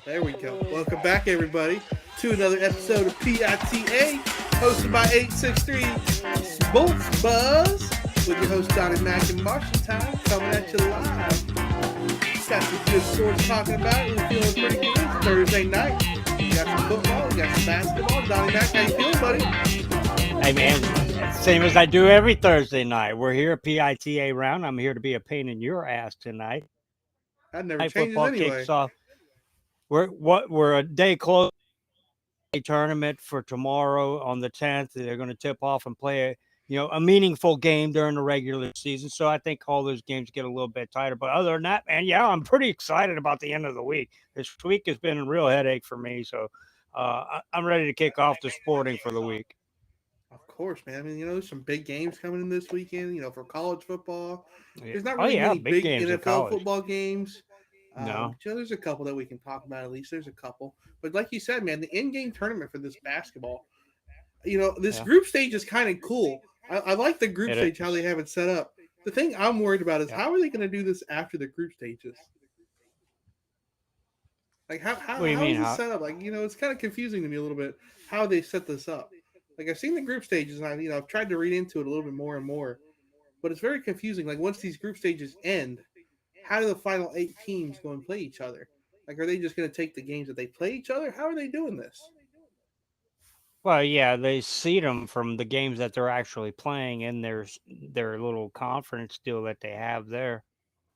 There we go. Welcome back, everybody, to another episode of PITA, hosted by 863 Sports Buzz, with your host Donnie Mac and Marshentime, coming at you live. Got some good sports talking about. We're feeling pretty good. It's Thursday night. We got some football. We got some basketball. Donnie Mac, how you feeling, buddy? Hey man, same as I do every Thursday night. We're here at PITA round. I'm here to be a pain in your ass tonight. That never Night changes football kicks anyway. off. We're a day close to a tournament for tomorrow on the 10th. They're going to tip off and play a meaningful game during the regular season. So I think all those games get a little bit tighter. But other than that, man, yeah, I'm pretty excited about the end of the week. This week has been a real headache for me. So I'm ready to kick off the sporting for the week. Of course, man. I mean, there's some big games coming in this weekend, for college football. Yeah. There's not Oh really yeah, many big big games in NFL college. football games. No. There's a couple that we can talk about at least. There's a couple. But like you said, man, the in-game tournament for this basketball, this Yeah. group stage is kind of cool. I like the group It stage, how they is. have it set up. The thing I'm worried about is Yeah. how are they going to do this after the group stages? Like, What do you how mean? is this How? set up? Like, it's kind of confusing to me a little bit how they set this up. Like, I've seen the group stages and I've tried to read into it a little bit more and more, but it's very confusing. Like, once these group stages end, how do the final 8 teams go and play each other? Like, are they just going to take the games that they play each other? How are they doing this? Well, yeah, they seed them from the games that they're actually playing in their little conference deal that they have there,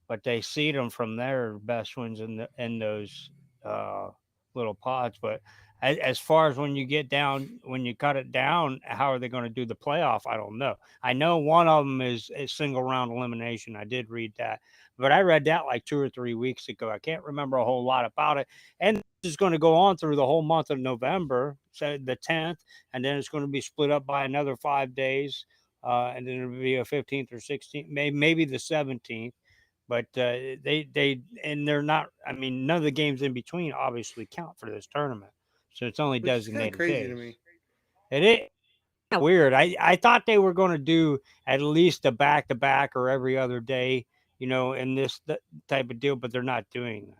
but they seed them from their best ones in those uh, little pods. But as far as when you cut it down, how are they going to do the playoff? I don't know. I know one of them is a single round elimination. I did read that, but I read that like 2 or 3 weeks ago. I can't remember a whole lot about it. And this is going to go on through the whole month of November, so the 10th, and then it's going to be split up by another 5 days. And then it'll be a 15th or 16th, maybe the 17th, but they're not. I mean, none of the games in between obviously count for this tournament, so it's only Which is kind of designated crazy to days. me. It is weird. I thought they were going to do at least a back to back or every other day, in this type of deal, but they're not doing that,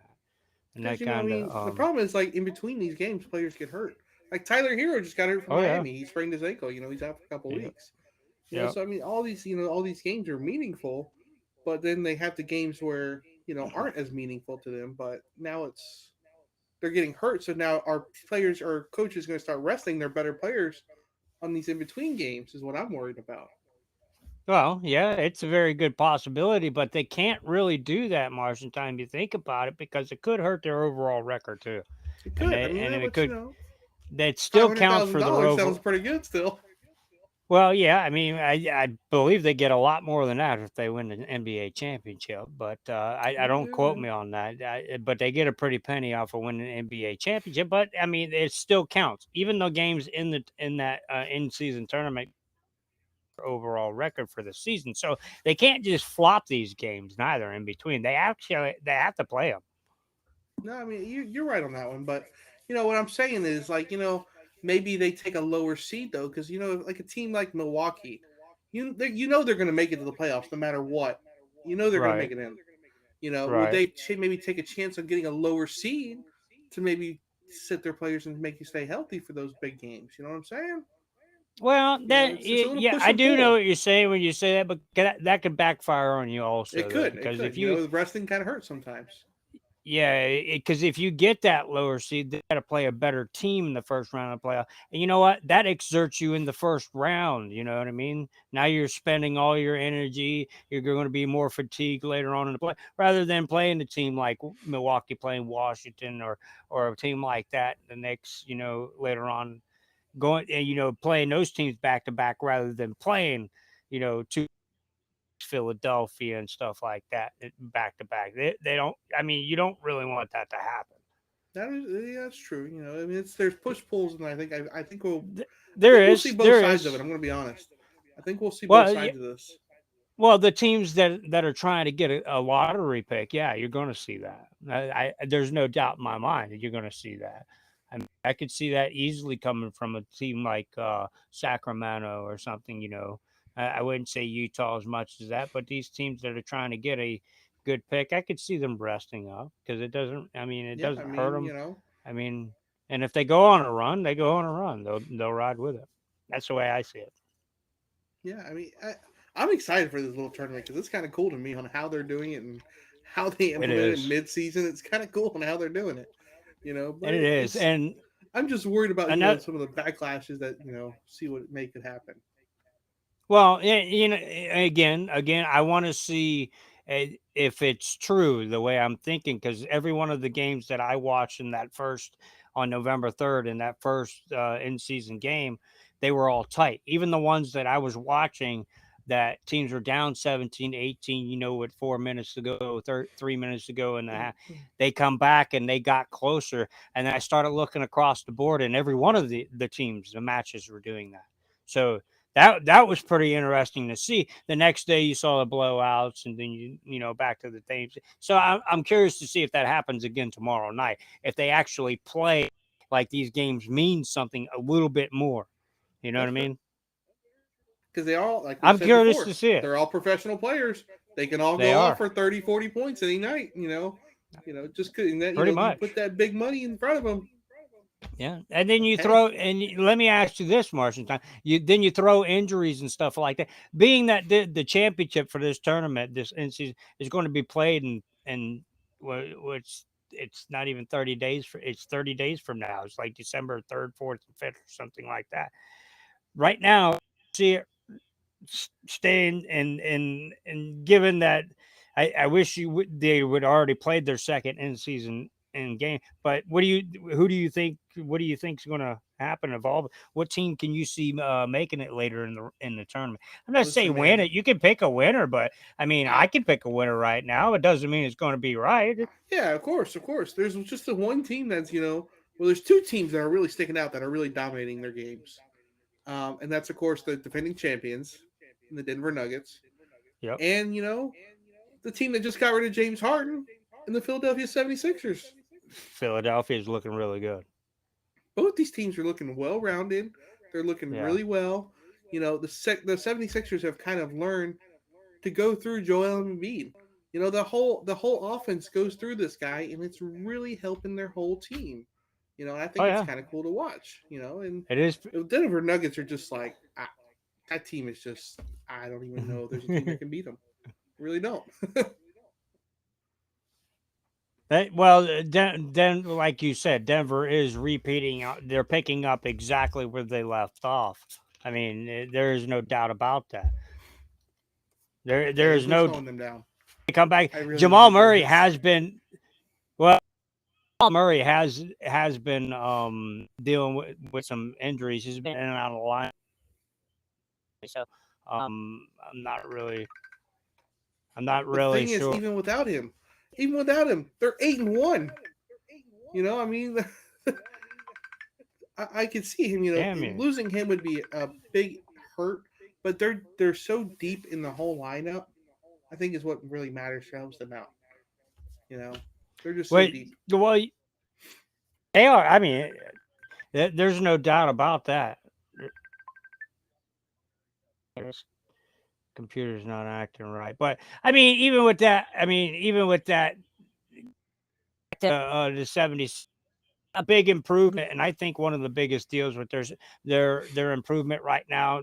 and Because, that kind of the problem is, like, in between these games, players get hurt. Like, Tyler Hero just got hurt from oh yeah, Miami. He sprained his ankle. He's out for a couple yeah, weeks. yeah. So, I mean, all these games are meaningful, but then they have the games where, aren't as meaningful to them, but now they're getting hurt. So now our players or coaches going to start resting their better players on these in between games, is what I'm worried about. Well, yeah, it's a very good possibility, but they can't really do that, Martian time. You think about it, because it could hurt their overall record too, It and could. I they mean, and yeah, it but, could that five still hundred counts thousand for their dollars sounds over. pretty good still. Well, yeah, I mean, I believe they get a lot more than that if they win an NBA championship, but I don't quote Yeah. me on that. But they get a pretty penny off of winning an NBA championship. But I mean, it still counts, even though games in that in season tournament overall record for the season. So they can't just flop these games neither in between. They have to play them. No, I mean you're right on that one, but what I'm saying is, like, maybe they take a lower seed though, because like a team like Milwaukee, they're going to make it to the playoffs no matter what. They're going to make Right, it in. Would right. they maybe take a chance on getting a lower seed to maybe sit their players and make you stay healthy for those big games? You know what I'm saying? Well, It's a little yeah, push I and do know pull. what you're saying when you say that, but that could backfire on you also, though, It because could. if you The wrestling kind of hurts sometimes. yeah, because if you get that lower seed, they got to play a better team in the first round of the playoff. And you know what? That exerts you in the first round. You know what I mean? Now you're spending all your energy. You're going to be more fatigued later on in the play, rather than playing a team like Milwaukee playing Washington, or a team like that the next, later on, going and playing those teams back to back rather than playing, two Philadelphia and stuff like that back to back. They don't. I mean, you don't really want that to happen. That is, yeah, that's true. I mean, there's push pulls, and I There think we'll see is, both there sides of it. is. I'm going to be honest. I think we'll see both Well, sides of this. the teams that are trying to get a lottery pick, yeah, you're going to see that. There's no doubt in my mind that you're going to see that. I mean, I could see that easily coming from a team like Sacramento or something. I wouldn't say Utah as much as that, but these teams that are trying to get a good pick. I could see them resting up because it doesn't. I mean, it Yeah, I doesn't hurt mean, them. I mean, and if they go on a run, they go on a run. They'll ride with it. That's the way I see it. yeah, I mean, I'm excited for this little tournament because it's kind of cool to me on how they're doing it and how they It implement it is, mid-season. It's kind of cool on how they're doing it, But and it is, it's and I'm just worried about another. some of the backlashes that see what make it happen. Well, yeah, again, I want to see if it's true the way I'm thinking, because every one of the games that I watched in that first on November 3rd in that first in-season game, they were all tight. Even the ones that I was watching that teams were down 17-18, with 4 minutes to go, 3 minutes to go in the half, they come back and they got closer. And then I started looking across the board, and every one of the teams, the matches were doing that. So that was pretty interesting to see. The next day you saw the blowouts, and then back to the themes. So I'm curious to see if that happens again tomorrow night. If they actually play like these games mean something a little bit more. You know what That's I right. mean? Because they all, like we I'm said curious before, to see it. they're all professional players. They can all They go off are for 30, 40 points any night. Just couldn't that pretty you put much. that big money in front of them. Yeah, and then you Hey, throw let me ask you this, Marshentime. You throw injuries and stuff like that. Being that the championship for this tournament, this in season, is going to be played in which it's not even 30 days for it's 30 days from now. It's like December 3rd, 4th, and 5th, or something like that. Right now, see it staying and given that I wish they would already played their second in season in game. But who do you think what do you think is going to happen? Evolve. What team can you see making it later in the tournament? I'm not listen, saying win man. it. You can pick a winner, but I mean I, I can pick a winner right now. It doesn't mean it's going to be right. yeah, of course, of course. There's just the one team that's well, there's two teams that are really sticking out that are really dominating their games, and that's of course the defending champions, the Denver Nuggets, Yep. and the team that just got rid of James Harden and the Philadelphia 76ers. Philadelphia is looking really good. Both these teams are looking well rounded. They're looking Yeah. really well. The 76ers have kind of learned to go through Joel Embiid. The whole offense goes through this guy, and it's really helping their whole team. I Oh think it's yeah. kind of cool to watch. And It is. the Denver Nuggets are just like that team is just I don't even know if there's a team that can beat them. Really don't. Then, like you said, Denver is repeating. They're picking up exactly where they left off. I mean, there is no doubt about that. Yeah, There there's is no no slowing them down. come back. I really don't Jamal think there Murray is. has been well. Jamal Murray has been dealing with some injuries. He's been in and out of the line. So I'm not really But the thing is, sure. even without him, they're 8-1. I mean, I could see him. Damn you. Losing him would be a big hurt. But they're so deep in the whole lineup. I think is what really matters helps them out. You know, they're just so Wait, deep. well, they are. I mean, there's no doubt about that. This computer's not acting right, but I mean, even with that, the 70s, a big improvement, and I think one of the biggest deals with their improvement right now,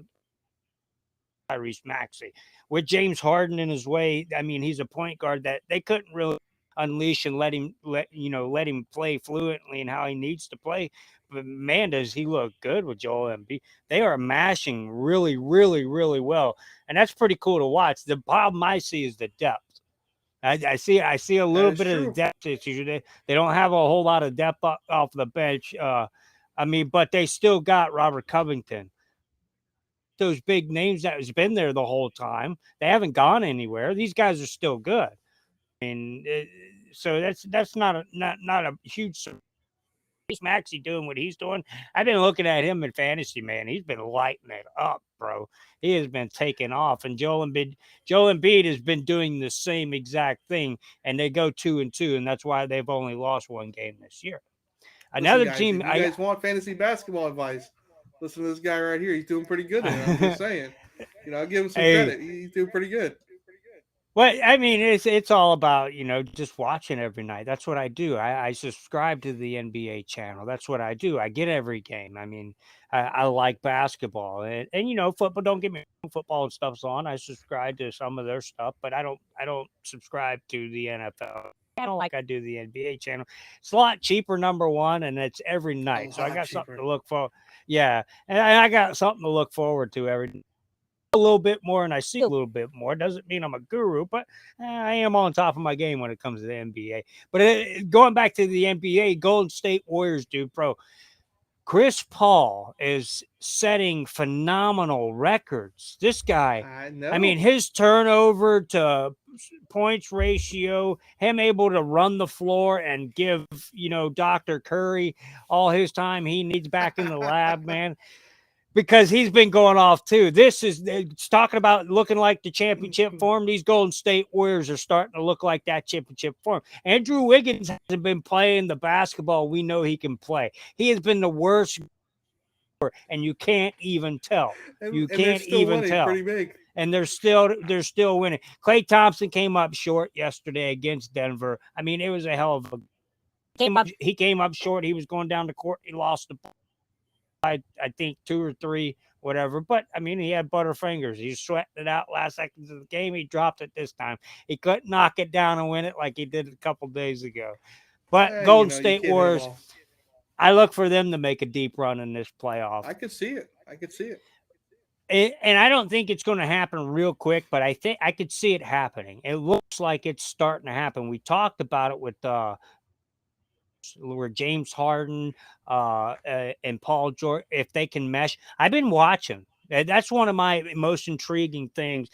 Tyrese Maxey, with James Harden in his way. I mean, he's a point guard that they couldn't really unleash and let him play fluently and how he needs to play. But man, does he look good with Joel Embiid? They are mashing really, really, really well, and that's pretty cool to watch. The problem I see is the depth. I see a That little is bit of the true. depth issue. They don't have a whole lot of depth off the bench. I mean, but they still got Robert Covington, those big names that has been there the whole time. They haven't gone anywhere. These guys are still good. I mean, so that's not a huge surprise. Maxey doing what he's doing. I've been looking at him in fantasy, man. He's been lighting it up, bro. He has been taking off, and Joel Embiid has been doing the same exact thing, and they go 2-2, and that's why they've only lost one game this year. Listen, Another guys, team, if you guys want fantasy basketball advice, listen to this guy right here. He's doing pretty good in it. I'm just saying. I'll give him some hey, credit. He's doing pretty good. Well, I mean, it's all about, just watching every night. That's what I do. I subscribe to the NBA channel. That's what I do. I get every game. I mean, I like basketball and football. Don't get me wrong, football and stuff's on. I subscribe to some of their stuff, but I don't subscribe to the NFL channel like I do the NBA channel. It's a lot cheaper, number one, and it's every A night. So I lot got something cheaper. to look for. Yeah, and I got something to look forward to every a little bit more and I see a little bit more. Doesn't mean I'm a guru, but I am on top of my game when it comes to the NBA. But going back to the NBA, Golden State Warriors, dude, bro, Chris Paul is setting phenomenal records. This guy, I I mean, know. his turnover to points ratio, him able to run the floor and give, Dr. Curry all his time he needs back in the lab, man, because he's been going off too. This is it's talking about looking like the championship form. These Golden State Warriors are starting to look like that championship form. Andrew Wiggins hasn't been playing the basketball we know he can play. He has been the worst, and you can't even tell. You and they're can't still even winning tell. pretty big. And they're still winning. Klay Thompson came up short yesterday against Denver. I mean, it was a hell of a he came up short. He was going down the court. He lost the I think two or three, whatever. But I mean, he had butterfingers. He sweating it out last seconds of the game. He dropped it this time. He couldn't knock it down and win it like he did a couple days ago. But Golden You State can't hit them Warriors, all. I look for them to make a deep run in this playoff. I could see it. I could see it. And I don't think it's going to happen real quick, but I think I could see it happening. It looks like it's starting to happen. We talked about it with where James Harden and Paul George, if they can mesh. I've been watching. That's one of my most intriguing things,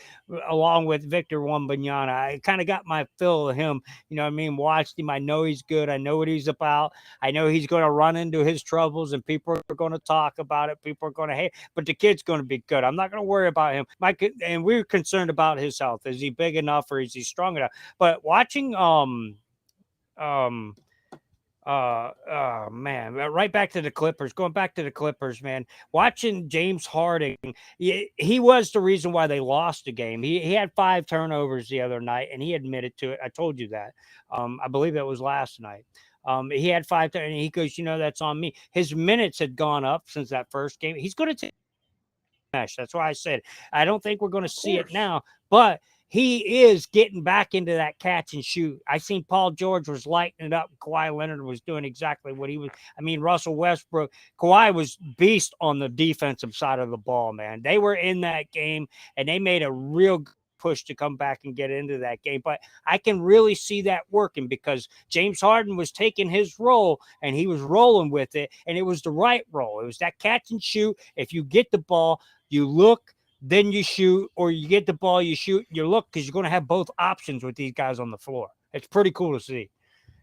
along with Victor Wembanyama. I kind of got my fill of him. You know what I mean? Watched him. I know he's good. I know what he's about. I know he's going to run into his troubles, and people are going to talk about it. People are going to hate, but the kid's going to be good. I'm not going to worry about him. And we're concerned about his health. Is he big enough or is he strong enough? But watching um oh man, right back to the Clippers. Going back to the Clippers, man. Watching James Harden, he was the reason why they lost the game. He had 5 turnovers the other night, and he admitted to it. I told you that. I believe it was last night. He had and he goes, that's on me. His minutes had gone up since that first game. He's going to take mesh. That's why I said I don't think we're going to Of see it course. now, but he is getting back into that catch and shoot. I seen Paul George was lighting it up. Kawhi Leonard was doing exactly what he was. I mean, Russell Westbrook, Kawhi was beast on the defensive side of the ball, man. They were in that game and they made a real push to come back and get into that game. But I can really see that working because James Harden was taking his role and he was rolling with it. And it was the right role. It was that catch and shoot. If you get the ball, you look, then you shoot, or you get the ball, you shoot, you look, because you're going to have both options with these guys on the floor. It's pretty cool to see.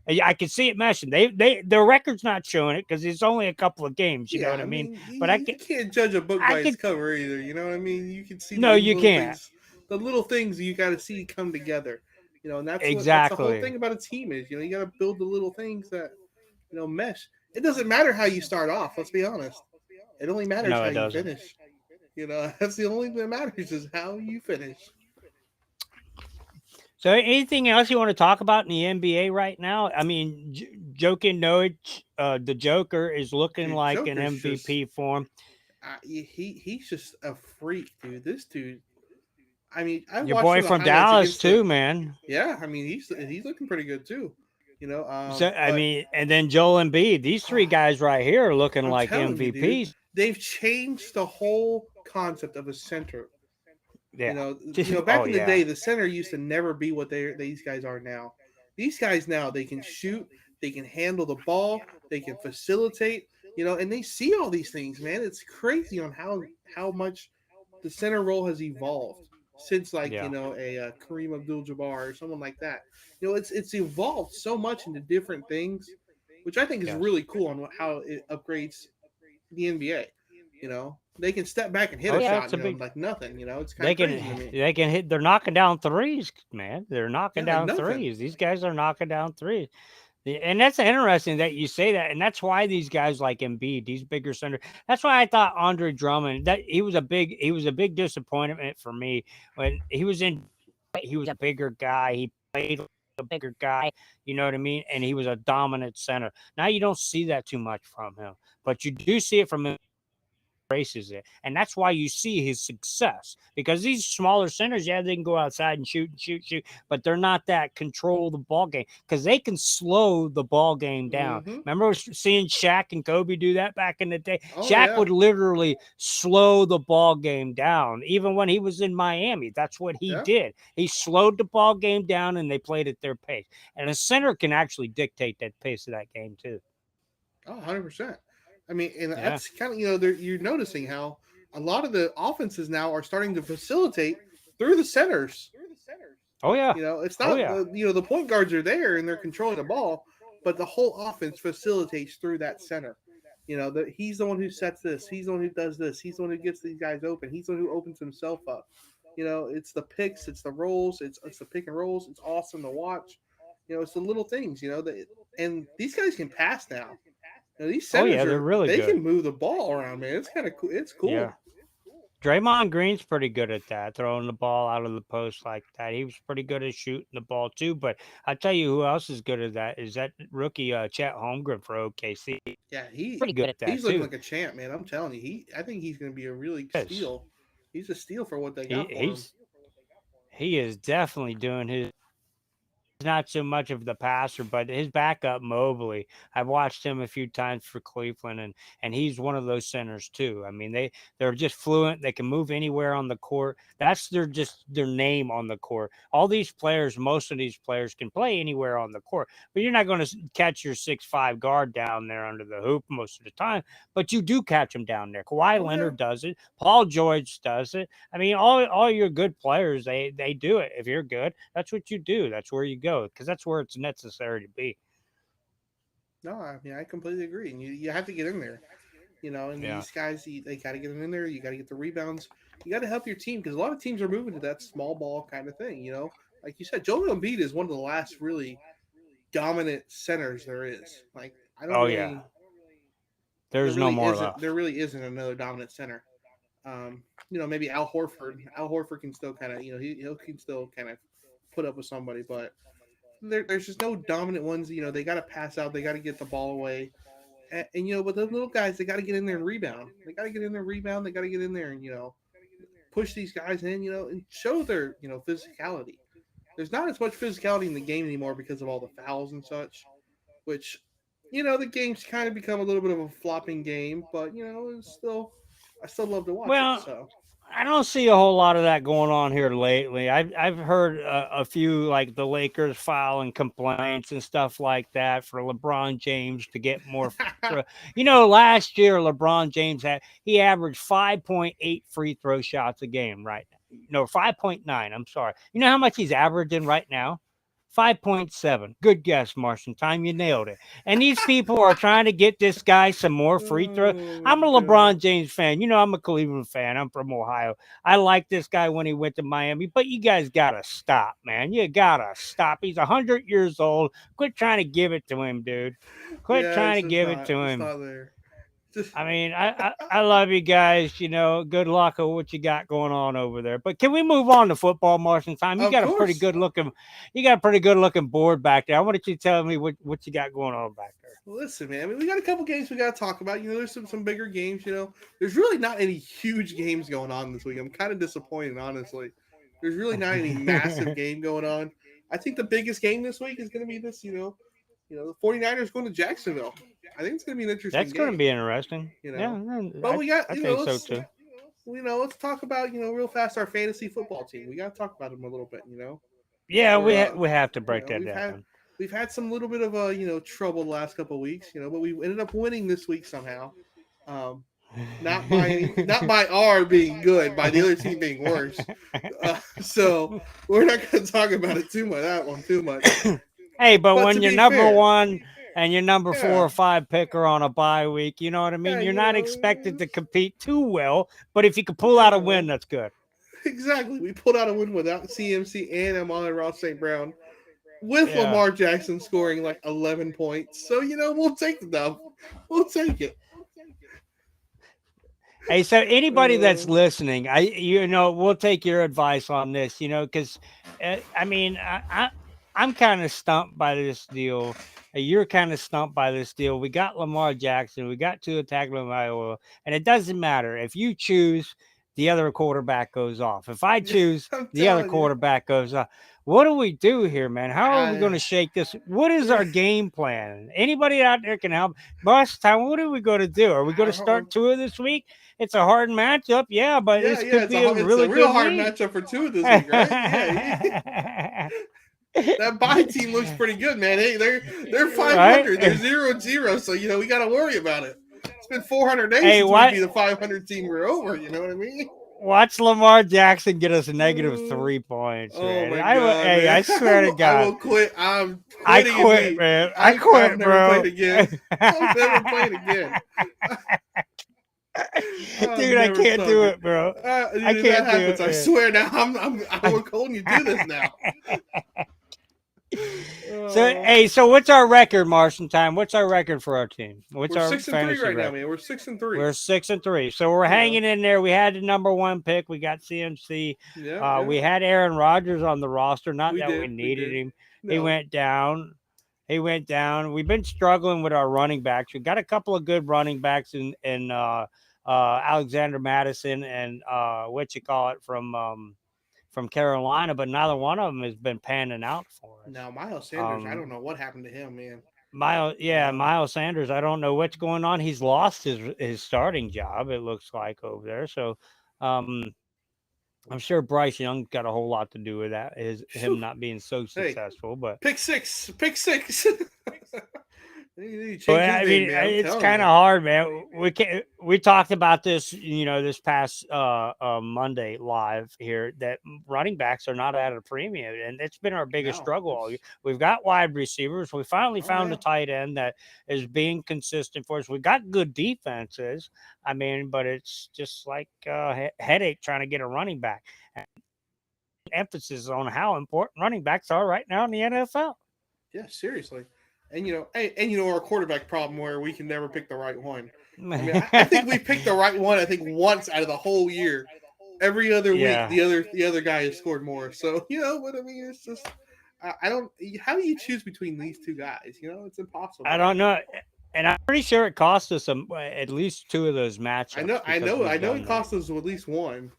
I can see it meshing. Their record's not showing it because it's only a couple of games. You know Yeah, what I I mean? mean, But I you can, can't judge a book I by its could. cover either. You know what I mean? You can see No, those you little can't. things, the little things you got to see come together. And that's the whole Exactly. thing about a team is. You got to build the little things that mesh. It doesn't matter how you start off. Let's be honest. It only matters No, how it you doesn't. finish. That's the only thing that matters is how you finish. So, anything else you want to talk about in the NBA right now? I mean, joking, no, the Joker is looking Dude, like an Joker's just MVP form. he's just a freak, dude. This dude. I mean, I Your watched boy some of the from highlights Dallas against the. too, man. Yeah, I mean he's looking pretty good too. So I But mean, and then Joel Embiid. These three guys right here are looking I'm like telling you, dude, MVPs. they've changed the whole concept of a center. Yeah. Back Oh in the yeah. day, the center used to never be what these guys are now. These guys now they can shoot, they can handle the ball, they can facilitate, and they see all these things, man. It's crazy on how much the center role has evolved since like Yeah. a Kareem Abdul-Jabbar or someone like that. It's evolved so much into different things, which I think is Yes. really cool on how it upgrades the NBA. They can step back and hit Oh a yeah, shot, it's a big. like nothing. It's kind They of can crazy to me. they can hit. They're knocking down threes, man. They're knocking Yeah, like down nothing. threes. These guys are knocking down threes. And that's interesting that you say that, and that's why these guys like Embiid, these bigger center. That's why I thought Andre Drummond that he was a big disappointment for me when he was in he was a bigger guy. He played like a bigger guy. You know what I mean? And he was a dominant center. Now you don't see that too much from him, but you do see it from him. Embraces it, and that's why you see his success. Because these smaller centers, yeah, they can go outside and shoot, but they're not that control the ball game because they can slow the ball game down. Mm-hmm. Remember seeing Shaq and Kobe do that back in the day? Oh Shaq yeah. would literally slow the ball game down, even when he was in Miami. That's what he Yeah. did. He slowed the ball game down, and they played at their pace. And a center can actually dictate that pace of that game too. Oh, 100%. I mean, and Yeah. that's kind of, you're noticing how a lot of the offenses now are starting to facilitate through the centers. Oh yeah. It's Oh not yeah. the point guards are there and they're controlling the ball, but the whole offense facilitates through that center. He's the one who sets this. He's the one who does this. He's the one who gets these guys open. He's the one who opens himself up. It's the picks, it's the rolls, it's the pick and rolls. It's awesome to watch. It's the little things. And these guys can pass now. These Oh centers yeah. They're are really they good. can move the ball around, man. It's kind of cool. It's Yeah. cool. Draymond Green's pretty good at that, throwing the ball out of the post like that. He was pretty good at shooting the ball too. But I tell you, who else is good at that? Is that rookie Chet Holmgren for OKC? Yeah, Pretty good at that he's looking too. like a champ, man. I'm telling you, I think he's going to be a really Yes, steal. He's a steal for what they he got for him. he's he is definitely doing his. Not so much of the passer, but his backup Mobley. I've watched him a few times for Cleveland, and he's one of those centers too. I mean, they're just fluent. They can move anywhere on the court. That's their name on the court. All these players, most of these players can play anywhere on the court, but you're not going to catch your 6'5" guard down there under the hoop most of the time. But you do catch them down there. Kawhi Oh yeah, Leonard does it. Paul George does it. I mean, all your good players, they do it. If you're good, that's what you do. That's where you go because that's where it's necessary to be. no, I mean I completely agree. And you have to get in there, And Yeah. these guys, they got to get in there. You got to get the rebounds. You got to help your team because a lot of teams are moving to that small ball kind of thing. Like you said, Joel Embiid is one of the last really dominant centers there is. Like I don't Oh yeah. really, There's no more there left. really isn't another dominant center. Maybe Al Horford. Al Horford can still kind of, he can still kind of put up with somebody, but there's just no dominant ones. They got to pass out. They got to get the ball away. But those little guys, they got to get in there and rebound. They got to get in there and rebound. They got to get in there and, push these guys in, and show their, physicality. There's not as much physicality in the game anymore because of all the fouls and such, which, the game's kind of become a little bit of a flopping game, but, it's still, I still love to watch it. Well, So, I don't see a whole lot of that going on here lately. I've heard a few like the Lakers filing complaints and stuff like that for LeBron James to get more. Last year LeBron James he averaged 5.8 free throw shots a game. Right? No, 5.9. I'm sorry. You know how much he's averaging right now? 5.7. Good guess, Marshentime. You nailed it. And these people are trying to get this guy some more free throws. oh my I'm a God. LeBron James fan. I'm a Cleveland fan. I'm from Ohio. I like this guy when he went to Miami, but you guys gotta stop, man. You gotta stop. He's 100 years old. Quit trying to give it to him, dude. Quit Yeah, trying to give it to it's him. not there. Just, I mean, I love you guys. Good luck on what you got going on over there. But can we move on to football, Martian time? of course. You got a pretty good looking board back there. I wanted you to tell me what you got going on back there. Listen, man. I mean, we got a couple games we got to talk about. There's some bigger games. There's really not any huge games going on this week. I'm kind of disappointed, honestly. There's really not any massive game going on. I think the biggest game this week is going to be this. The 49ers going to Jacksonville. I think it's going to be an interesting That's going to game. be interesting. You Yeah, know, but we got I think so too. let's talk about real fast our fantasy football team. We got to talk about them a little bit. Yeah, We're we have to break that down. we've had some little bit of trouble the last couple of weeks. But we ended up winning this week somehow. Um, not by our being good, by the other team being worse. So we're not going to talk about it too much. Hey, but But when to you're be number fair, one and you're number four yeah, or five picker on a bye week, you know what I mean? yeah, You're not expected to it's- compete too well, but if you can pull out a yeah, win, that's good. exactly. We pulled out a win without CMC and Amon Ross St. Brown, with Yeah. Lamar Jackson scoring like 11 points. So we'll take the dub. We'll take it. Hey, so anybody that's Uh, listening, we'll take your advice on this, because I mean, I'm kind of stumped by this deal. You're kind of stumped by this deal. We got Lamar Jackson, we got Tua Tagovailoa, and it doesn't matter if you choose, the other quarterback goes off. If I yeah, choose, I'm the other telling you. quarterback goes off. What do we do here, man? How are we going I, to shake this? What is yeah, our game plan? Anybody out there can help. Marshentime, what are we going to do? Are we going I to don't. Start Tua this week? It's a hard matchup, yeah, but Yeah, this yeah. could be a It's a really real good hard week. matchup for two this week, right? Yeah. That bye team looks pretty good, man. Hey, they're Right? 500. They're 0-0. So we got to worry about it. It's been 400 days Hey, since we'd what? be the 500 team. We're over. You know what I mean? Watch Lamar Jackson get us negative Uh, 3 points, oh man. my god, Hey, man! I swear to I God, will quit. I'm I quitting in quit, league. man. I I'm quit, never bro. playing again. I'm never playing again. I'm Dude, I never can't do talking. it, bro. I Dude, if that can't do happens, it, I man. swear now I'm holding you to this now. So, Uh, hey, so what's our record, Marshentime? What's our record for our team? What's we're our 6-3 fantasy right now, record? man. We're 6-3. We're 6-3, so we're You know. hanging in there. We had the number one pick. We got CMC. Yeah, yeah. We had Aaron Rodgers on the roster. Not We that we did. We needed did. him. He No. went down. He went down. We've been struggling with our running backs. We got a couple of good running backs in Alexander Madison and what you call it from Carolina, but neither one of them has been panning out for us. Now Miles Sanders, I don't Um, know what happened to him, man. Uh, Miles Sanders. I don't know what's going on. He's lost his starting job. It looks like over there. So, um, I'm sure Bryce Young's got a whole lot to do with that. Is him Phew. not being so Hey, successful, but pick six. Pick six. You need to well, change his I name, mean, man. I'm it's telling kind you. of hard, man. We talked about this, this past Monday live here that running backs are not at a premium, and it's been our biggest No, struggle all year. it's We've got wide receivers. We finally oh found a yeah. tight end that is being consistent for us. We got good defenses. I mean, but it's just like headache trying to get a running back. Emphasis on how important running backs are right now in the NFL. Yeah, seriously. And our quarterback problem where we can never pick the right one. I mean, I think we picked the right one. I think once out of the whole year. Every other week, Yeah. the other guy has scored more. So what I mean. It's just I don't. How do you choose between these two guys? It's I impossible. don't know. And I'm pretty sure it cost us at least two of those I know. matchups I because know. we I know. It done that. cost us at least one.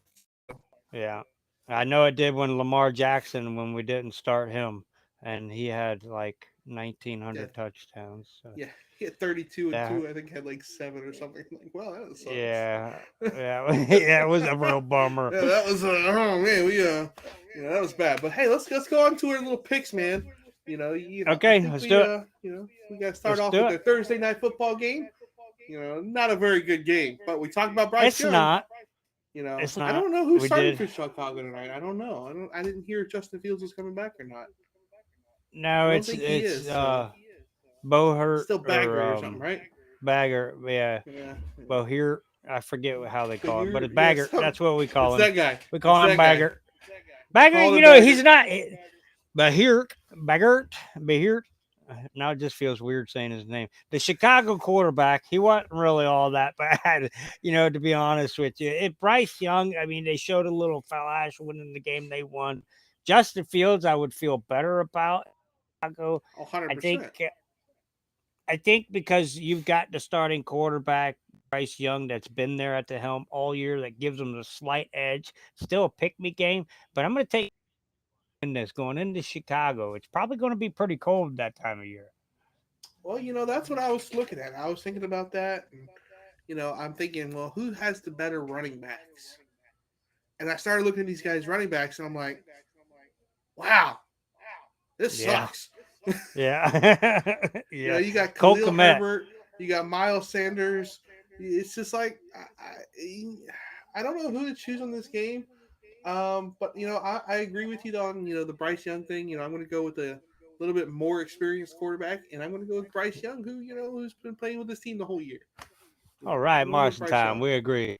Yeah. I know it did when Lamar Jackson, when we didn't start him, and he had like Yeah, 1,900 touchdowns. So yeah. He had 32 and that, two. I think had like seven or something. Like, well, that sucks. yeah. Yeah. Yeah. It was a real bummer. Yeah, that was oh man, that was bad. But hey, let's go on to our little picks, man. I Okay. think Let's do it. we got to start Let's off do with it. the Thursday night football game. Not a very good game, but we talked about Bryce It's Young. not. It's I not. don't know who's We starting did. for Chicago tonight. I don't know. I didn't hear if Justin Fields was coming back or not. I No, don't it's think he it's is. So Bohurt still or Bagley or something, right? Bagger. Yeah. Yeah. Well, here I forget how they But call him, but it's yeah, Bagger. so That's what we it's call him. that guy. We It's call him that guy. Bagger. We're Bagger, calling him he's Bagger. not. Baggert. Now it just feels weird saying his name. The Chicago quarterback, he wasn't really all that bad, to be honest with you. If Bryce Young, I mean, they showed a little flash winning the game they won. Justin Fields, I would feel better about. Chicago, Oh, 100 I think percent. I think because you've got the starting quarterback, Bryce Young, that's been there at the helm all year, that gives them a slight edge. Still a pick me game, but I'm going to take in this going into Chicago. It's probably going to be pretty cold that time of year. Well, that's what I was looking at. I was thinking about that, and I'm thinking, well, who has the better running backs? And I started looking at these guys' running backs, and I'm like, wow, this Yeah, sucks. yeah, yeah. You got Colt Khalil Komet. Herbert, you got Miles Sanders. It's just like I don't know who to choose on this game. But I agree with you on the Bryce Young thing. I'm going to go with a little bit more experienced quarterback, and I'm going to go with Bryce Young, who's been playing with this team the whole year. All right, I'm going to go with Bryce Marshentime, Young. we agree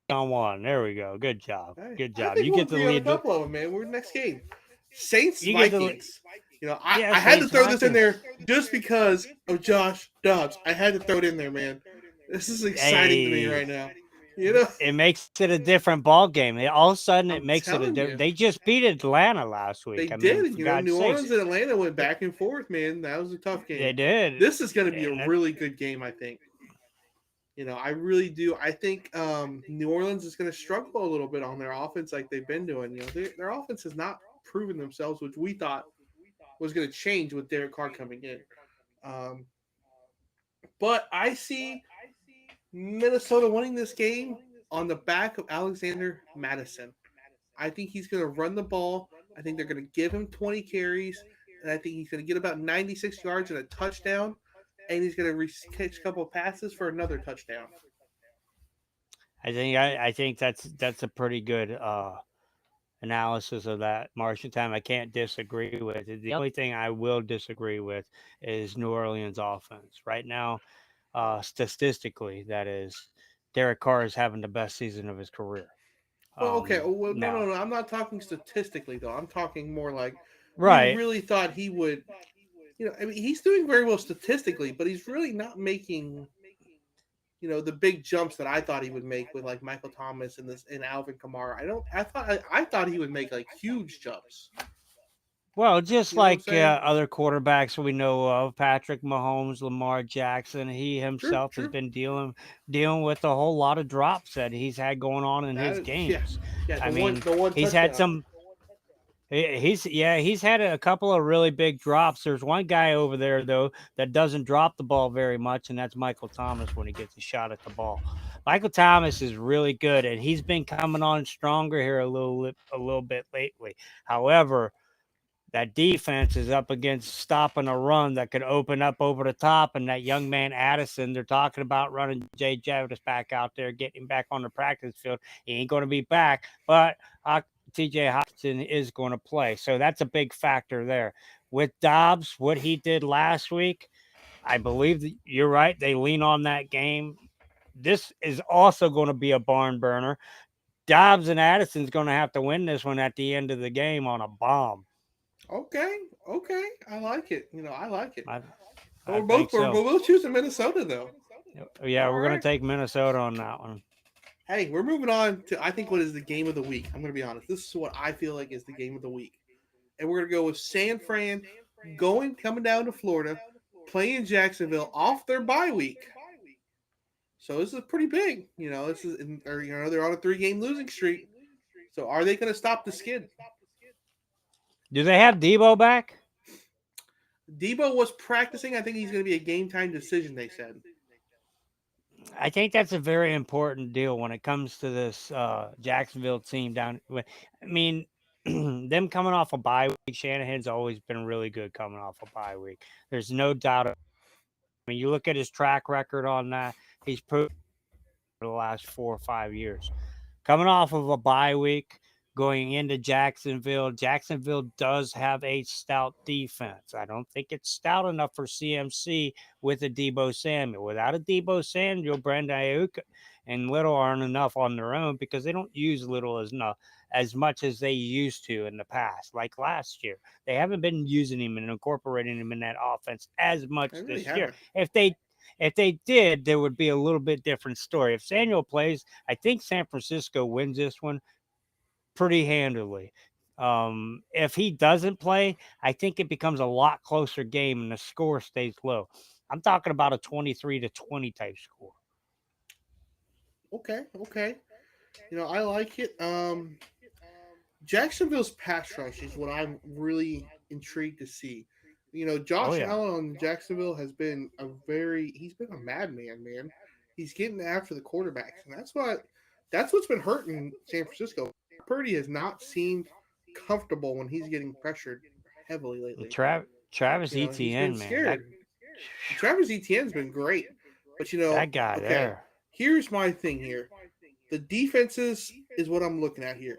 on one. There we go. Good job. Hey, Good I job. think You we'll get the agree on a lead. couple of them, man. We're next game. Saints You get the lead. Vikings. I, Yeah, I had to Saints throw this in Vikings. there just because of Josh Dobbs. I had to throw it in there, man. This is exciting to me Hey, right now. You know, It makes it a different ball game. All of a sudden, it I'm makes it a telling different. you, They just beat Atlanta last they week. I mean, did. for You know, God's New sakes, Orleans and Atlanta went back and forth, man. That was a tough they game. did. This is going to be a And really good game, I think. You know, I really do. I think New Orleans is going to struggle a little bit on their offense, like they've been doing. You know, their offense has not proven themselves, which we thought was going to change with Derek Carr coming in. Um, but I see Minnesota winning this game on the back of Alexander Madison. I think he's going to run the ball. I think they're going to give him 20 carries, and I think he's going to get about 96 yards and a touchdown, and he's going to catch a couple of passes for another touchdown. I think that's a pretty good analysis of that Marshentime. I can't disagree with it. The only thing I will disagree with is New Orleans offense right now. Statistically, that is, Derek Carr is having the best season of his career. Well, okay. Well, no, no, Now, no. I'm not talking statistically, though. I'm talking more like we right. really thought he would. You know, I mean, he's doing very well statistically, but he's really not making the big jumps that I thought he would make with like Michael Thomas and this and Alvin Kamara. I don't. I thought he would make like huge jumps. Well, just You know what I'm like saying? other quarterbacks we know of, Patrick Mahomes, Lamar Jackson, he True, himself has true. been dealing with a whole lot of drops that he's had going on in his Yeah, games. yeah. I mean, The one he's had touchdown. some. He's had a couple of really big drops. There's one guy over there though that doesn't drop the ball very much, and that's Michael Thomas when he gets a shot at the ball. Michael Thomas is really good, and he's been coming on stronger here a little bit lately. However, that defense is up against stopping a run that could open up over the top. And that young man, Addison, they're talking about running Jay Javis back out there, getting him back on the practice field. He ain't going to be back, but TJ Hawkinson is going to play. So that's a big factor there. With Dobbs, what he did last week, I believe that you're right. They lean on that game. This is also going to be a barn burner. Dobbs and Addison's going to have to win this one at the end of the game on a bomb. Okay, okay. I like it. I like it. I But I think we're so. both choosing Minnesota though. Yeah, All we're gonna right. take Minnesota on that one. Hey, we're moving on to I think what is the game of the week. I'm gonna be honest. This is what I feel like is the game of the week, and we're gonna go with San Fran coming down to Florida, playing Jacksonville off their bye week. So this is pretty big. This is they're on a 3-game losing streak. So are they going to stop the skid? Do they have Debo back? Debo was practicing. I think he's going to be a game time decision. They said. I think that's a very important deal when it comes to this Jacksonville team down. I mean, them coming off a bye week, Shanahan's always been really good coming off a bye week. There's no doubt. I mean, you look at his track record on that; he's proved for the last 4 or 5 years. Coming off of a bye week, going into Jacksonville. Jacksonville does have a stout defense. I don't think it's stout enough for CMC with a Debo Samuel. Without a Debo Samuel, Brandon Ayuk and Little aren't enough on their own because they don't use Little as much as they used to in the past, like last year. They haven't been using him and incorporating him in that offense as I much really this year. haven't. If they did, there would be a little bit different story. If Samuel plays, I think San Francisco wins this one pretty handily. If he doesn't play, I think it becomes a lot closer game and the score stays low. I'm talking about a 23-20 type score. Okay, okay. I like it. Jacksonville's pass rush is what I'm really intrigued to see. Oh Josh yeah, Allen on Jacksonville has been he's been a madman, man. He's getting after the quarterbacks, and that's what's been hurting San Francisco. Purdy has not seemed comfortable when he's getting pressured heavily and lately. Travis He's been Etienne, man, that scared. Travis Etienne's been great, but that guy okay. there. Here's my thing here. The defenses is what I'm looking at here.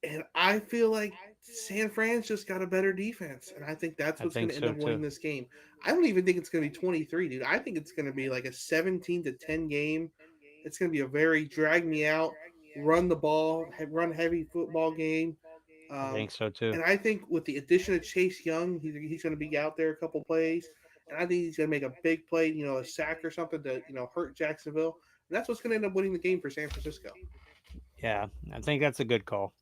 And I feel like San Fran's just got a better defense. And I think that's I what's going think to end so up winning too. this game. I don't even think it's going to be 23, dude. I think it's going to be like a 17-10 game. It's going to be a very drag me out, run the ball, run heavy football game. I Um, think so too. and I think with the addition of Chase Young, he's going to be out there a couple plays. And I think he's going to make a big play, a sack or something to, hurt Jacksonville. And that's what's going to end up winning the game for San Francisco. Yeah, I think that's a good call.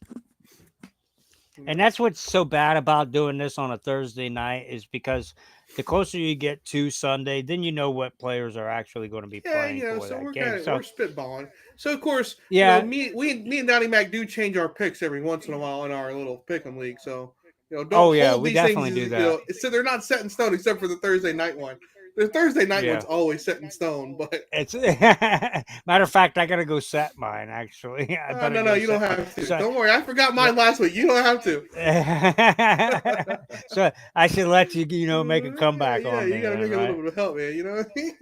You And know? that's what's so bad about doing this on a Thursday night is because the closer you get to Sunday, then you know what players are actually going to be Yeah, playing for so that we're game. we're So spitballing. So of course, yeah, me and Donnie Mac do change our picks every once in a while in our little pick'em league. So don't oh yeah, hold we these things definitely do as that. so they're not set in stone except for the Thursday night one. The Thursday night one's Yeah, always set in stone, but it's matter of fact, I gotta go set mine. Actually, I better no, go you don't set mine. have to. So Don't worry, I forgot yeah. mine last week. You don't have to. So I should let you, make a Yeah, comeback yeah, on you me got to then, make a little right? bit of help, man. You know what I mean?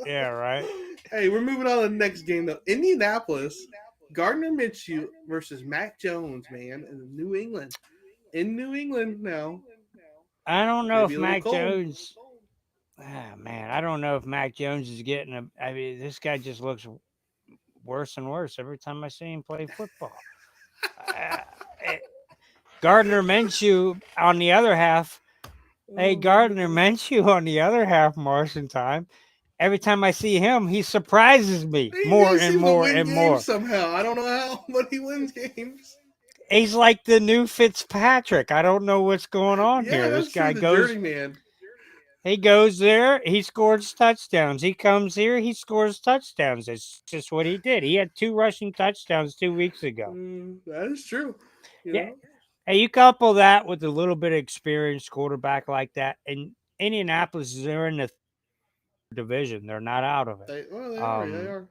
Yeah, right. Hey, we're moving on to the next game though. Indianapolis, Gardner Minshew versus Mac Jones, man, in New England. In New England now, I don't it's know gonna if be a little Mac cold. Jones. Ah, man, I don't know if Mac Jones is getting a. I mean, this guy just looks worse and worse every time I see him play football. Uh, eh, Gardner Minshew, on the other half, hey, Oh my Gardner goodness. Minshew, on the other half, Marshentime, every time I see him, he surprises me more He and seems to more win and games more. somehow. I don't know how, but he wins games. He's like the new Fitzpatrick. I don't know what's going on Yeah, here. This that's true. guy The goes journeyman. He goes there, he scores touchdowns. He comes here, he scores touchdowns. It's just what he did. He had 2 rushing touchdowns 2 weeks ago. That is true. You Yeah. know, Hey, you couple that with a little bit of experienced quarterback like that, and Indianapolis is they're in the division. They're not out of it. they are. They Um, are.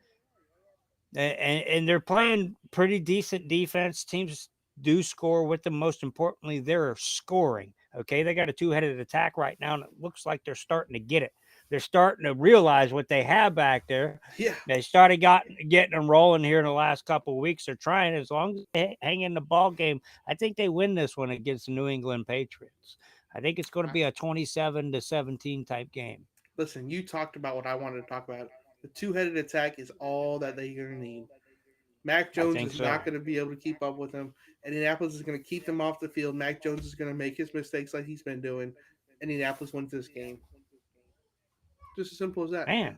and they're playing pretty decent defense. Teams do score with them. Most importantly, they're scoring. Okay, they got a two-headed attack right now, and it looks like they're starting to get it. They're starting to realize what they have back there. Yeah. They started getting them rolling here in the last couple of weeks. They're trying as long as they hang in the ball game. I think they win this one against the New England Patriots. I think it's going to be a 27-17 type game. Listen, you talked about what I wanted to talk about. The two-headed attack is all that they're going to need. Mac I Jones think is so. not going to be able to keep up with them. Indianapolis is going to keep them off the field. Mac Jones is going to make his mistakes like he's been doing. Indianapolis wins this game. Just as simple as that. Man,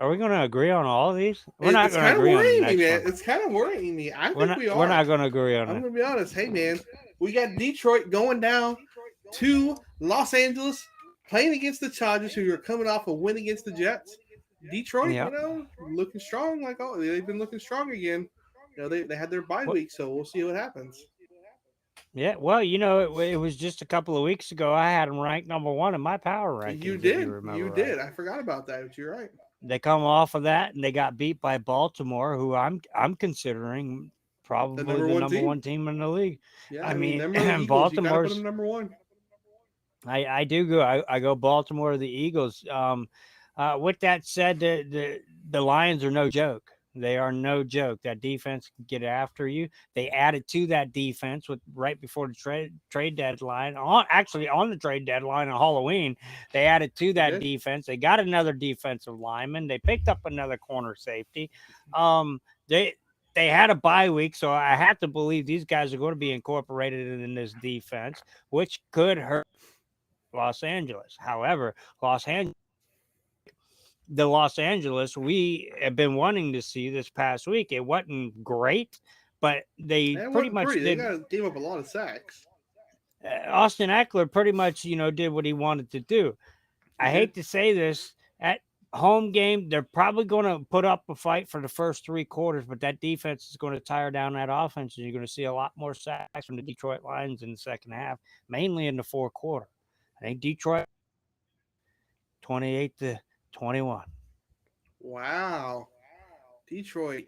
are we going to agree on all of these? We're not It's going to kind of agree on the worrying me, next man. one. It's kind of worrying me. I We're think not. we We're are. not going to agree on I'm it. going to be honest. Hey, man, we got Detroit going down to Los Angeles, playing against the Chargers, who are coming off a win against the Jets. Detroit, Yeah. looking strong. Like they've been looking strong again. They had their bye What? week, so we'll see what happens. Yeah. Well, it was just a couple of weeks ago. I had them ranked number one in my power rankings, if you You remember right. did. I forgot about that, but you're right. They come off of that and they got beat by Baltimore, who I'm considering The probably number the one number team. one team in the league. Yeah, I I mean, mean, them are the Eagles. You got to put them Baltimore's. number one. I do go. I go Baltimore, the Eagles. With that said, the Lions are no joke. They are no joke. That defense can get after you. They added to that defense with right before the trade deadline. On the trade deadline on Halloween, they added to They that did. defense. They got another defensive lineman. They picked up another corner safety. Um, they had a bye week, so I have to believe these guys are going to be incorporated in this defense, which could hurt Los Angeles. However, Los Angeles we have been wanting to see this past week. It wasn't great, but they That pretty wasn't much pretty. They did. gave up a lot of sacks. Austin Eckler pretty much, did what he wanted to do. He I did. hate to say this, at home game, they're probably going to put up a fight for the first 3 quarters, but that defense is going to tire down that offense, and you're going to see a lot more sacks from the Detroit Lions in the second half, mainly in the fourth quarter. I think Detroit 28-21. Wow, Detroit.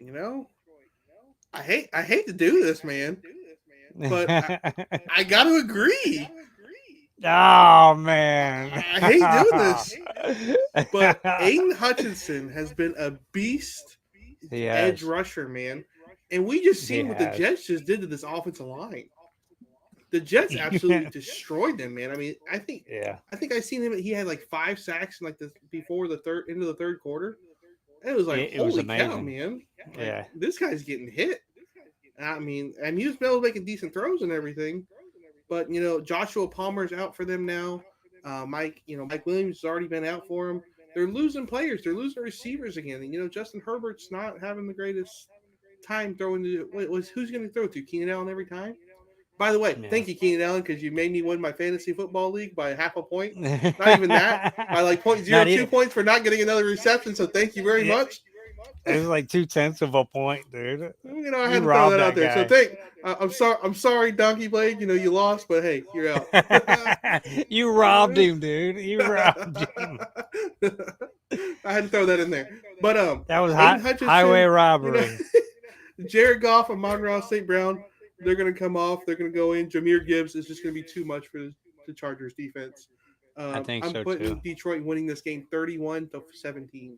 I hate to do this, man, but I got to agree. Oh man. I hate doing this, but Aiden Hutchinson has been a beast he edge has. rusher, man. And we just He seen what the has. Jets just did to this offensive line. The Jets absolutely destroyed them, man. I mean, Yeah. I think I seen him. He had like 5 sacks in like the before the third into the third quarter. It was like, It was holy cow, amazing. man! Like Yeah. this guy's getting hit. I mean, and he was able to making decent throws and everything. But Joshua Palmer's out for them now. Mike Williams has already been out for him. they're losing players. They're losing receivers again. And, Justin Herbert's not having the greatest time throwing to who's going to throw to Keenan Allen every time. By the way, Yeah. thank you, Keenan Allen, because you made me win my fantasy football league by half a point. Not even that, by like Not 0.02 points for not getting another reception. So thank you very yeah, much. it was like 2/10 of a point, dude. I You had to throw robbed that out that there. So guy. I'm sorry. I'm sorry, Donkey Blade. You lost, but hey, you're out. You robbed him, dude. You robbed him. I had to throw that in there. But That was Aiden highway Hutchinson, robbery. Jared Goff and Monroe St. Brown, they're going to come off. They're going to go in. Jameer Gibbs is just going to be too much for the Chargers defense. I think I'm so putting too. Detroit winning this game 31-17.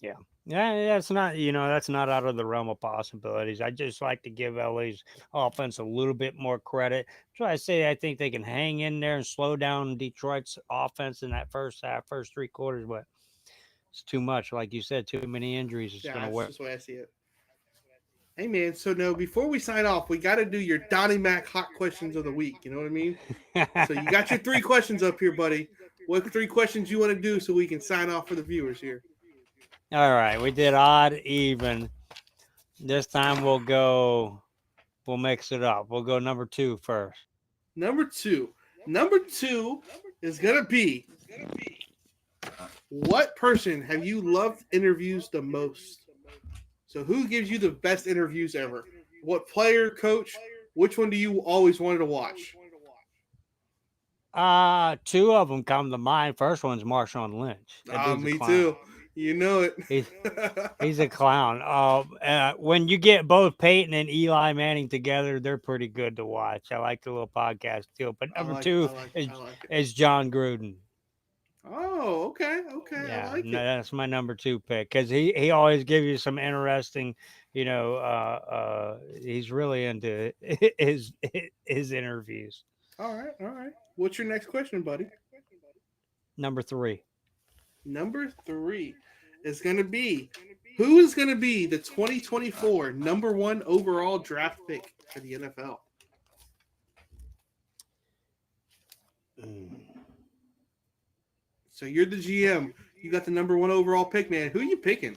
Yeah. Yeah, that's not out of the realm of possibilities. I just like to give LA's offense a little bit more credit. So I say I think they can hang in there and slow down Detroit's offense in that first half, first three quarters, but it's too much. Like you said, too many injuries. It's Yeah, gonna that's wear. just the way I see it. Hey man, so no, before we sign off, we got to do your Donnie Mac hot questions of the week. You know what I mean? So you got your 3 questions up here, buddy. What 3 questions you want to do so we can sign off for the viewers here? All right, we did odd, even. This time we'll mix it up. We'll go number 2 first. Number 2. Number 2 is gonna be, what person have you loved interviews the most? So who gives you the best interviews ever? What player, coach? Which one do you always wanted to watch? 2 of them come to mind. First one's Marshawn Lynch. That dude's a Me clown. too. You know it. He's a clown. When you get both Peyton and Eli Manning together, they're pretty good to watch. I like the little podcast too. But number 2 I like it. is John Gruden. Oh, okay, Yeah, I like it. that's my number 2 pick because he always gives you some interesting, he's really into his interviews. All right. What's your next question, buddy? Number 3. Number 3 is going to be, who is going to be the 2024 number 1 overall draft pick for the NFL? So you're the GM. You got the number 1 overall pick, man. Who are you picking?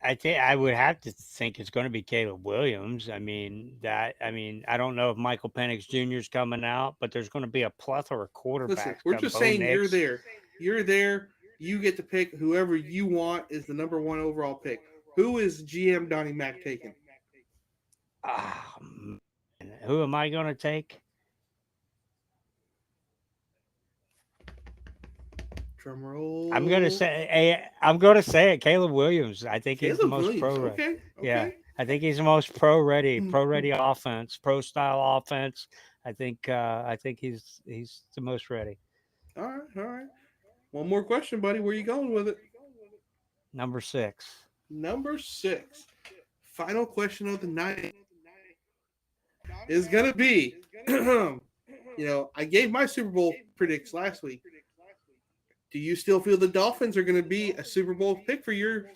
I would have to think it's going to be Caleb Williams. I don't know if Michael Penix Jr. is coming out, but there's going to be a plethora of quarterbacks. Listen, we're just saying you're there. You're there. You get to pick whoever you want is the number 1 overall pick. Who is GM Donnie Mac taking? Who am I going to take? Drum roll. I'm going to say it. Caleb Williams. I think he's the most pro ready. Okay. Yeah, I think he's the most pro ready offense, pro style offense. I think he's the most ready. All right. One more question, buddy. Where you going with it? Number 6. Number 6. Final question of the night is gonna be, I gave my Super Bowl predicts last week. Do you still feel the Dolphins are going to be a Super Bowl pick for your?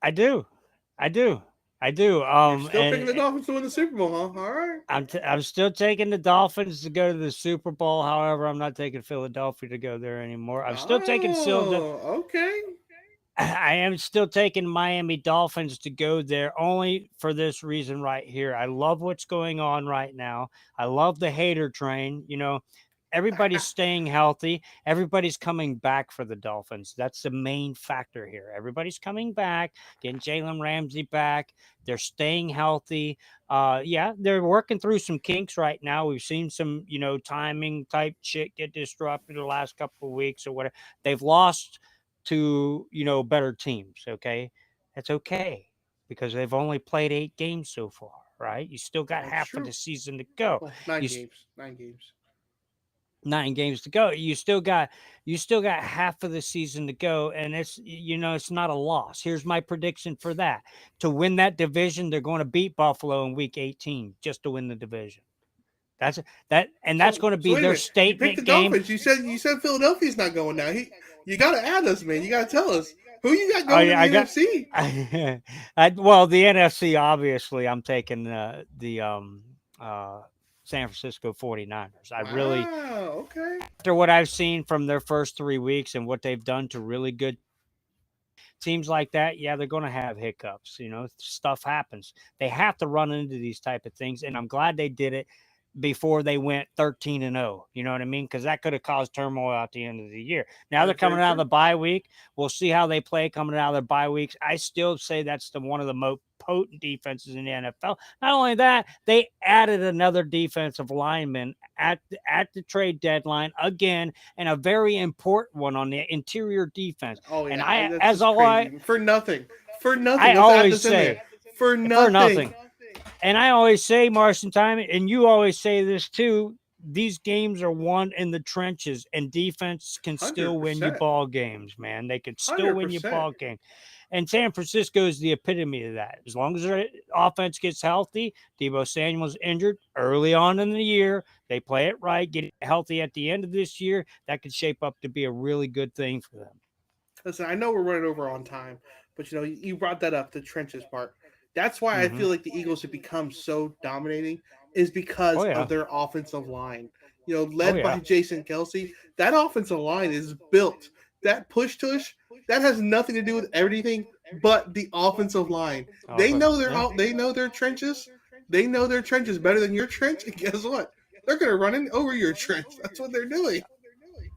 I do. You're still picking the Dolphins to win the Super Bowl, huh? All right. I'm still taking the Dolphins to go to the Super Bowl. However, I'm not taking Philadelphia to go there anymore. I'm still taking Okay. I am still taking Miami Dolphins to go there only for this reason right here. I love what's going on right now. I love the hater train. Everybody's staying healthy. Everybody's coming back for the Dolphins. That's the main factor here. Everybody's coming back, getting Jalen Ramsey back. They're staying healthy. They're working through some kinks right now. We've seen some, timing type shit get disrupted the last couple of weeks or whatever. They've lost to, better teams. Okay. That's okay because they've only played 8 games so far, right? You still got half of the season to go. Well, 9 games. 9 games. 9 games to go. You still got half of the season to go, and it's not a loss. Here's my prediction for that: to win that division, they're going to beat Buffalo in Week 18 just to win the division. That's going to be their statement. You picked the Dolphins. You said Philadelphia's not going now. You got to add us, man. You got to tell us who you got going in the NFC. Well, the NFC obviously. I'm taking the San Francisco 49ers. I really, Wow. Okay. after what I've seen from their first 3 weeks and what they've done to really good teams like that, yeah, they're going to have hiccups. Stuff happens. They have to run into these type of things, and I'm glad they did it before they went 13-0. You know what I mean? Because that could have caused turmoil at the end of the year. Now they're That's coming very out of true. the bye week. We'll see how they play coming out of their bye weeks. I still say that's one of the most potent defenses in the NFL. Not only that, they added another defensive lineman at the trade deadline again, and a very important one on the interior defense. Oh And yeah, I, that's as just all crazy. For nothing. For nothing. I Let's add always this in there. say, For for nothing. nothing. And I always say, Marshentime, and you always say this too, these games are won in the trenches, and defense can still win you 100%. ball games, man. They can still win you 100%. ball games. And San Francisco is the epitome of that. As long as their offense gets healthy, Deebo Samuel's injured early on in the year. They play it right, get it healthy at the end of this year. That could shape up to be a really good thing for them. Listen, I know we're running over on time, but you brought that up, the trenches part. That's why I Mm-hmm. feel like the Eagles have become so dominating, is Oh because yeah. of their offensive line. Oh Led by yeah. Jason Kelsey, that offensive line is built. That push tush, that has nothing to do with everything but the offensive line. They know they know their trenches. They know their trenches better than your trench, and guess what? They're gonna run in over your trench. That's what they're doing.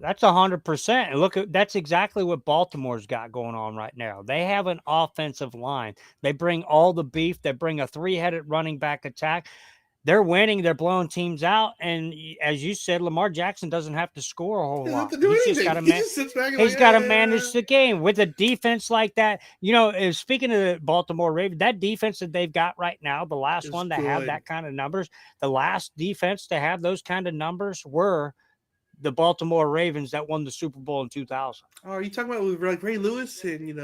That's 100%. And look, that's exactly what Baltimore's got going on right now. They have an offensive line. They bring all the beef. They bring a 3-headed running back attack. They're winning. They're blowing teams out. And as you said, Lamar Jackson doesn't have to score a whole He doesn't have lot. to do He's just got anything. to He just sits back and He's like, got to manage the game with a defense like that. Speaking of the Baltimore Ravens, that defense that they've got right now, the last It's one to have good. that kind of numbers, the last defense to have those kind of numbers were the Baltimore Ravens that won the Super Bowl in 2000. Oh, are you talking about with like Ray Lewis and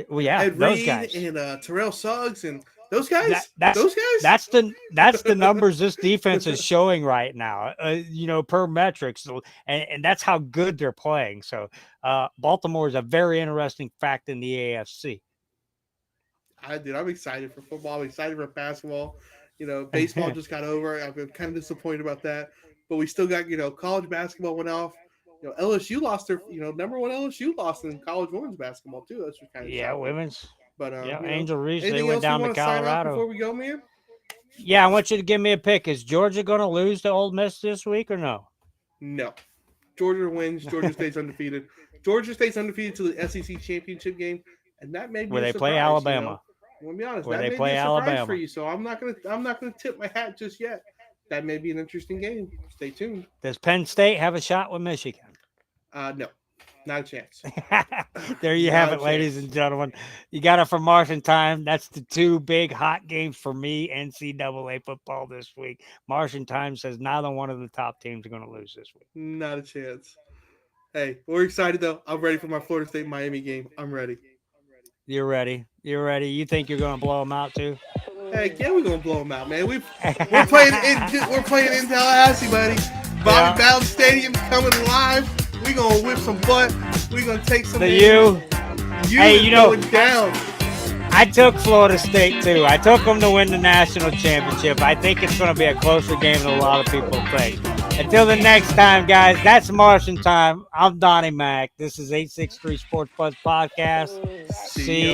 Well, yeah, Ed those Reed guys. and Terrell Suggs and those That guys? that's Those guys? that's the numbers this defense is showing right now. Per metrics, and that's how good they're playing. So, Baltimore is a very interesting fact in the AFC. I'm excited for football. I'm excited for basketball. Baseball just got over. I've been kind of disappointed about that, but we still got college basketball went off. LSU lost their number one LSU lost in college women's basketball too. That's just kind of Yeah, shocking. women's. But Yeah, Angel Reese. They anything went else we down to want to sign off Colorado. before we go, man? Yeah, I want you to give me a pick. Is Georgia going to lose to Ole Miss this week or no? No. Georgia wins. Georgia stays undefeated. Georgia stays undefeated to the SEC championship game, and that may be Where a they surprise. play Alabama. I'm gonna be honest. Where That they may play be a surprise Alabama. for you. So I'm not gonna tip my hat just yet. That may be an interesting game. Stay tuned. Does Penn State have a shot with Michigan? No, not a chance. There you have it, ladies and gentlemen. You got it from Marshentime. That's the two big hot games for me, NCAA football this week. Marshentime says neither one of the top teams are going to lose this week. Not a chance. Hey, we're excited though. I'm ready for my Florida State Miami game. I'm ready. You're ready. You're ready. You think you're going to blow them out too? Heck yeah, we're gonna blow them out, man. We're playing in Tallahassee, buddy. Bobby Bowden Stadium coming live. We're gonna whip some butt. We're gonna take some. Hey, going down. I took Florida State too. I took them to win the national championship. I think it's going to be a closer game than a lot of people think. Until the next time, guys, that's Marshentime. I'm Donnie Mac. This is 863 Sports Buzz Podcast. See you.